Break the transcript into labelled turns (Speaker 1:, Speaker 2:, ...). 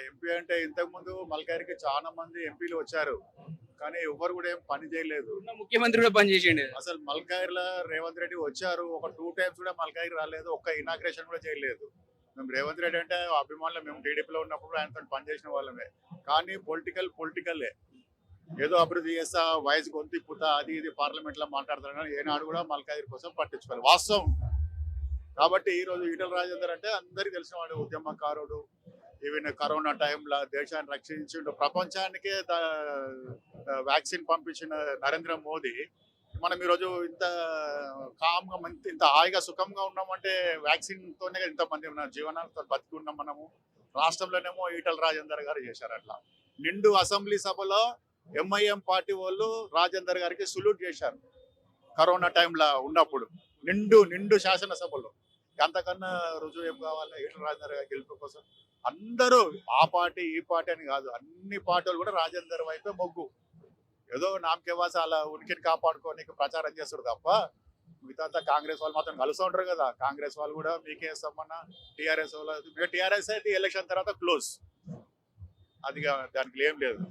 Speaker 1: MP అంటే ఇంతకుముందు మల్కారికి చాలా మంది ఎంపీలు వచ్చారు, కానీ ఎవ్వరు కూడా ఏం పని చేయలేదు.
Speaker 2: ఉన్న ముఖ్యమంత్రి కూడా పనిచేసిండు.
Speaker 1: అసలు మల్కాయిలో రేవంత్ రెడ్డి వచ్చారు, ఒక 2 టైమ్స్ కూడా మల్కాయికి రాలేదు, ఒక్క ఇనాగ్రేషన్ కూడా చేయలేదు. మేము రేవంత్ రెడ్డి అంటే అభిమానులు, మేము టీడీపీలో ఉన్నప్పుడు ఆయనతో పనిచేసిన వాళ్ళమే. కానీ పొలిటికల్లే ఏదో అభివృద్ధి చేస్తా, వయసు గొంతిప్పుతా, అది ఇది పార్లమెంట్ లో మాట్లాడతారు, కానీ ఏనాడు కూడా మల్కాయిర్ కోసం పట్టించుకోవాలి, వాస్తవం. కాబట్టి ఈ రోజు ఈటల రాజేందర్ అంటే అందరికి తెలిసిన వాడు, ఉద్యమకారుడు. ఈవెన్ కరోనా టైంలో దేశాన్ని రక్షించిండు, ప్రపంచానికే వ్యాక్సిన్ పంపించిన నరేంద్ర మోదీ. మనం ఈరోజు ఇంత కామ్గా ఇంత హాయిగా సుఖంగా ఉన్నామంటే వ్యాక్సిన్ తోనే ఇంతమంది ఉన్న జీవనాలతో బతికి ఉన్నాం మనము. రాష్ట్రంలోనేమో ఈటల రాజేందర్ గారు చేశారు అట్లా. నిండు అసెంబ్లీ సభలో ఎంఐఎం పార్టీ వాళ్ళు రాజేందర్ గారికి సుల్యూట్ చేశారు కరోనా టైంలో ఉన్నప్పుడు, నిండు శాసనసభలో. అంతకన్నా రుజువు ఏం కావాలి ఈటల రాజేందర్ గారి గెలుపు కోసం? అందరూ ఆ పార్టీ ఈ పార్టీ అని కాదు, అన్ని పార్టీలు కూడా రాజేందర్ వైపే మొగ్గు. ఏదో నామకేవాస అలా ఉనికిని కాపాడుకోనికి ప్రచారం చేస్తారు తప్ప, మిగతా కాంగ్రెస్ వాళ్ళు మాత్రం కలుస్తూ ఉంటారు కదా. కాంగ్రెస్ వాళ్ళు కూడా మీకే ఇస్తామన్నా, టీఆర్ఎస్ వాళ్ళు, టీఆర్ఎస్ అయితే ఎలక్షన్ తర్వాత క్లోజ్, అది దానికి ఏం లేదు.